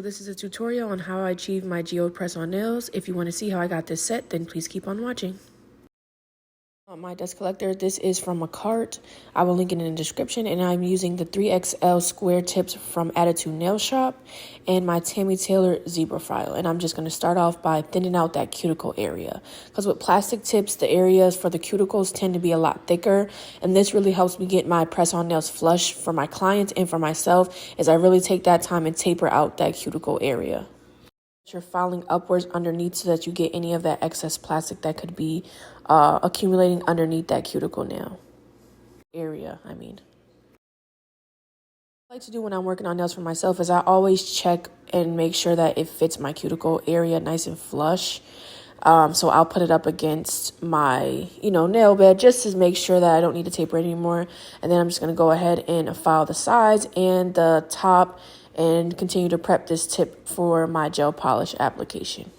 this is a tutorial on how I achieve my geode press on nails. If you want to see how I got this set, then please keep on watching. My dust collector, this is from a cart. I will link it in the description, and I'm using the 3XL square tips from Attitude Nail Shop and my Tammy Taylor zebra file. And I'm just going to start off by thinning out that cuticle area, because with plastic tips, the areas for the cuticles tend to be a lot thicker, and this really helps me get my press on nails flush for my clients and for myself, as I really take that time and taper out that cuticle area. You're filing upwards underneath so that you get any of that excess plastic that could be accumulating underneath that cuticle nail area. What I like to do when I'm working on nails for myself is I always check and make sure that it fits my cuticle area nice and flush. So I'll put it up against my, nail bed just to make sure that I don't need to taper it anymore. And then I'm just going to go ahead and file the sides and the top and continue to prep this tip for my gel polish application.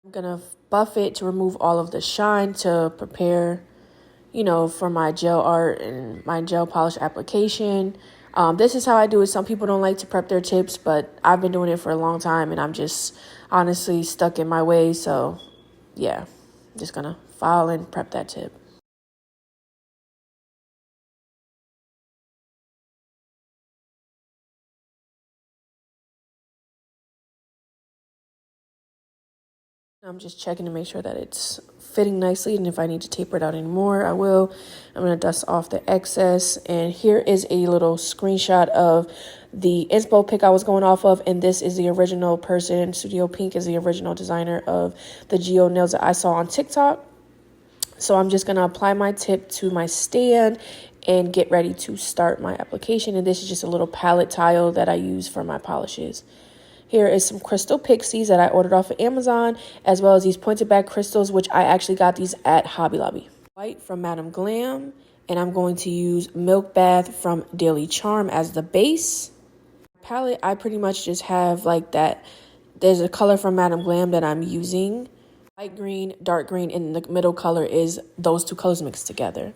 I'm gonna buff it to remove all of the shine to prepare, for my gel art and my gel polish application. This is how I do it. Some people don't like to prep their tips, but I've been doing it for a long time and I'm just honestly stuck in my way. So yeah, I'm just gonna file and prep that tip. I'm just checking to make sure that it's fitting nicely, and if I need to taper it out anymore, I will. I'm going to dust off the excess, and here is a little screenshot of the inspo pic I was going off of, and this is the original person. Studio Pink is the original designer of the Geode nails that I saw on TikTok. So I'm just going to apply my tip to my stand and get ready to start my application, and this is just a little palette tile that I use for my polishes. Here is some crystal pixies that I ordered off of Amazon, as well as these pointed back crystals, which I actually got these at Hobby Lobby. White from Madam Glam, and I'm going to use Milk Bath from Daily Charm as the base. Palette, I pretty much just have like that. There's a color from Madam Glam that I'm using. Light green, dark green, and the middle color is those two colors mixed together.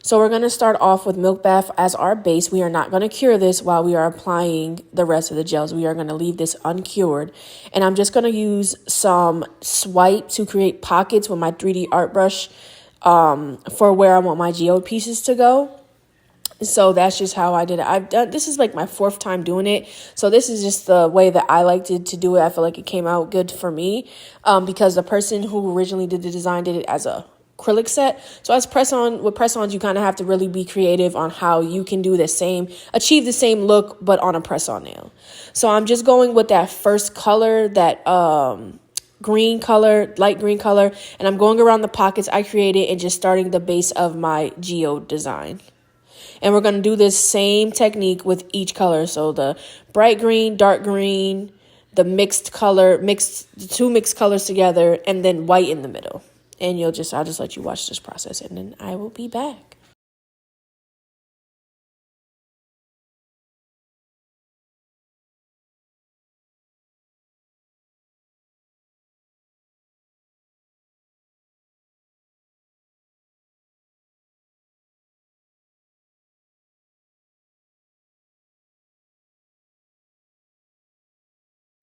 So we're going to start off with Milk Bath as our base. We are not going to cure this while we are applying the rest of the gels. We are going to leave this uncured. And I'm just going to use some swipe to create pockets with my 3D art brush for where I want my geode pieces to go. So that's just how I did it. This is like my 4th time doing it. So this is just the way that I liked it to do it. I feel like it came out good for me because the person who originally did the design did it as a acrylic set. So as with press-ons, you kind of have to really be creative on how you can do achieve the same look, but on a press-on nail. So I'm just going with that first color, that green color, light green color, and I'm going around the pockets I created and just starting the base of my geode design. And we're going to do this same technique with each color. So the bright green, dark green, the two mixed colors together, and then white in the middle. And I'll just let you watch this process, and then I will be back.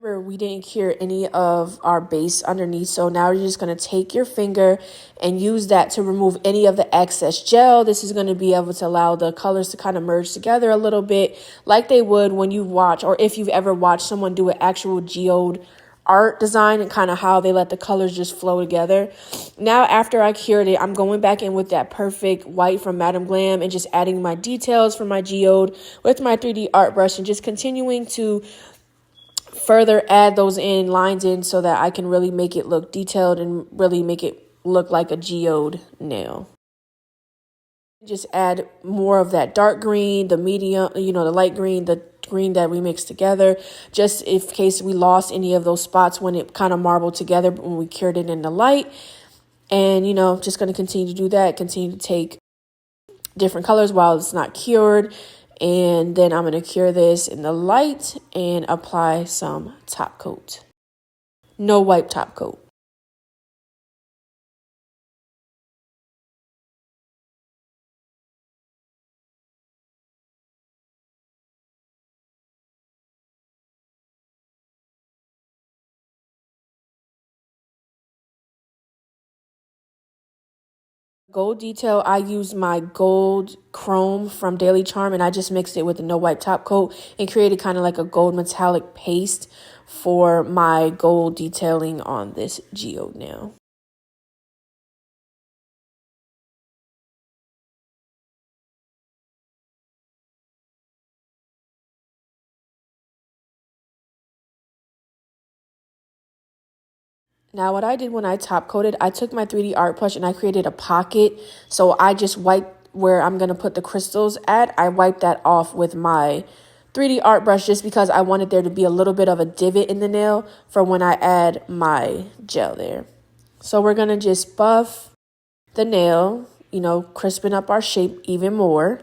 Remember, we didn't cure any of our base underneath, so now you're just going to take your finger and use that to remove any of the excess gel. This is going to be able to allow the colors to kind of merge together a little bit like they would when you watch, or if you've ever watched someone do an actual geode art design, and kind of how they let the colors just flow together. Now, after I cured it, I'm going back in with that perfect white from Madam Glam and just adding my details for my geode with my 3D art brush, and just continuing to further add those lines in so that I can really make it look detailed and really make it look like a geode nail. Just add more of that dark green, the medium, the light green, the green that we mixed together, just in case we lost any of those spots when it kind of marbled together when we cured it in the light. And, just going to continue to do that, continue to take different colors while it's not cured. And then I'm going to cure this in the light and apply some top coat. No wipe top coat. Gold detail, I used my gold chrome from Daily Charm, and I just mixed it with the no wipe top coat and created kind of like a gold metallic paste for my gold detailing on this geode nail. Now, what I did when I top coated, I took my 3D art brush and I created a pocket. So I just wiped where I'm going to put the crystals at. I wiped that off with my 3D art brush just because I wanted there to be a little bit of a divot in the nail for when I add my gel there. So we're going to just buff the nail, you know, crisping up our shape even more.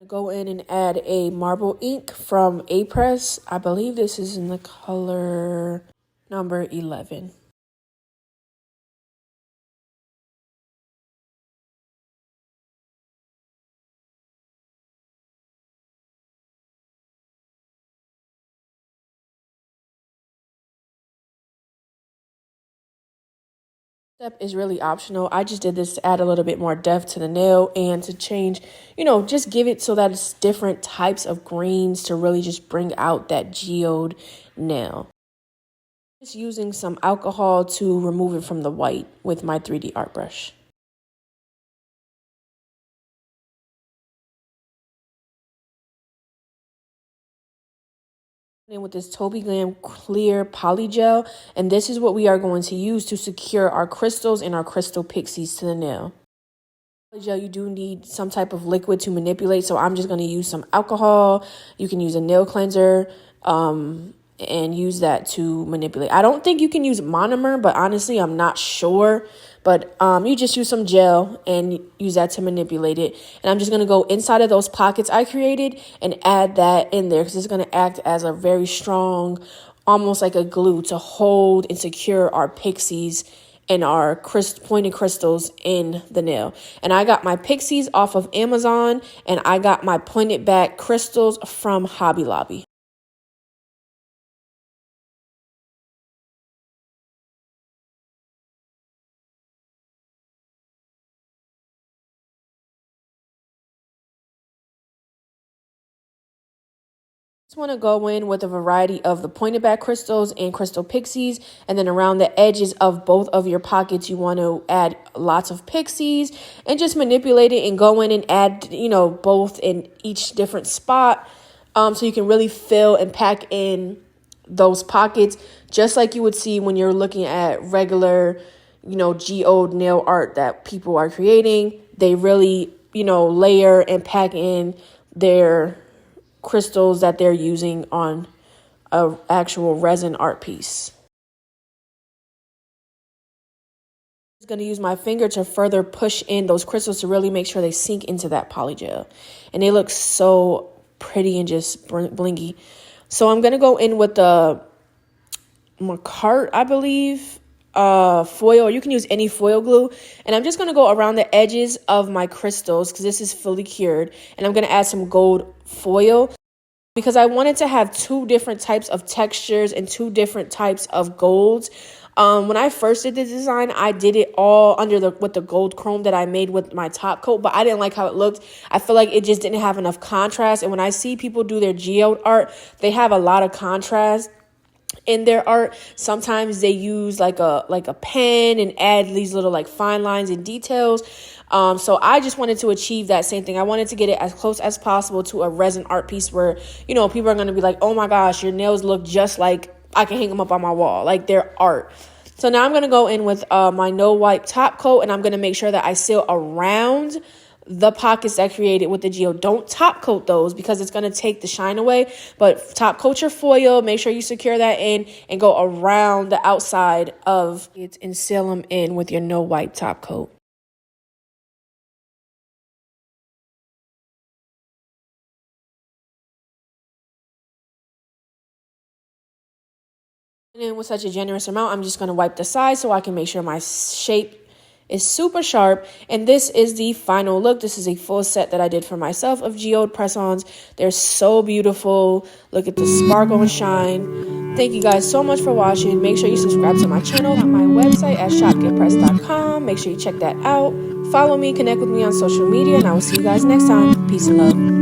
Go in and add a marble ink from A-Press. I believe this is in the color number 11. Step is really optional. I just did this to add a little bit more depth to the nail and to change, you know, just give it so that it's different types of greens to really just bring out that geode nail. Just using some alcohol to remove it from the white with my 3D art brush. In with this Toby Glam clear poly gel, and this is what we are going to use to secure our crystals and our crystal pixies to the nail. Poly gel, you do need some type of liquid to manipulate, so I'm just going to use some alcohol. You can use a nail cleanser and use that to manipulate. I don't think you can use monomer, but honestly, I'm not sure. But you just use some gel and use that to manipulate it. And I'm just going to go inside of those pockets I created and add that in there because it's going to act as a very strong, almost like a glue to hold and secure our pixies and our pointed crystals in the nail. And I got my pixies off of Amazon, and I got my pointed back crystals from Hobby Lobby. Just want to go in with a variety of the pointed back crystals and crystal pixies, and then around the edges of both of your pockets you want to add lots of pixies and just manipulate it and go in and add, you know, both in each different spot, so you can really fill and pack in those pockets just like you would see when you're looking at regular, you know, geode nail art that people are creating. They really, you know, layer and pack in their crystals that they're using on a actual resin art piece. I'm going to use my finger to further push in those crystals to really make sure they sink into that polygel, and they look so pretty and just blingy. So I'm going to go in with the Macart, I believe, foil. You can use any foil glue, and I'm just going to go around the edges of my crystals because this is fully cured, and I'm going to add some gold foil because I wanted to have two different types of textures and two different types of golds. When I first did the design, I did it all with the gold chrome that I made with my top coat, but I didn't like how it looked. I feel like it just didn't have enough contrast, and when I see people do their geode art, they have a lot of contrast in their art. Sometimes they use like a pen and add these little like fine lines and details. So I just wanted to achieve that same thing. I wanted to get it as close as possible to a resin art piece where, you know, people are going to be like, oh my gosh, your nails look just like I can hang them up on my wall. Like they're art. So now I'm going to go in with my no wipe top coat, and I'm going to make sure that I seal around the pockets I created with the geode. Don't top coat those because it's going to take the shine away, but top coat your foil. Make sure you secure that in and go around the outside of it and seal them in with your no wipe top coat. And then with such a generous amount, I'm just going to wipe the sides so I can make sure my shape is super sharp. And this is the final look. This is a full set that I did for myself of geode press-ons. They're so beautiful. Look at the sparkle and shine. Thank you guys so much for watching. Make sure you subscribe to my channel at my website at shopgetpressed.com. Make sure you check that out. Follow me, connect with me on social media, and I will see you guys next time. Peace and love.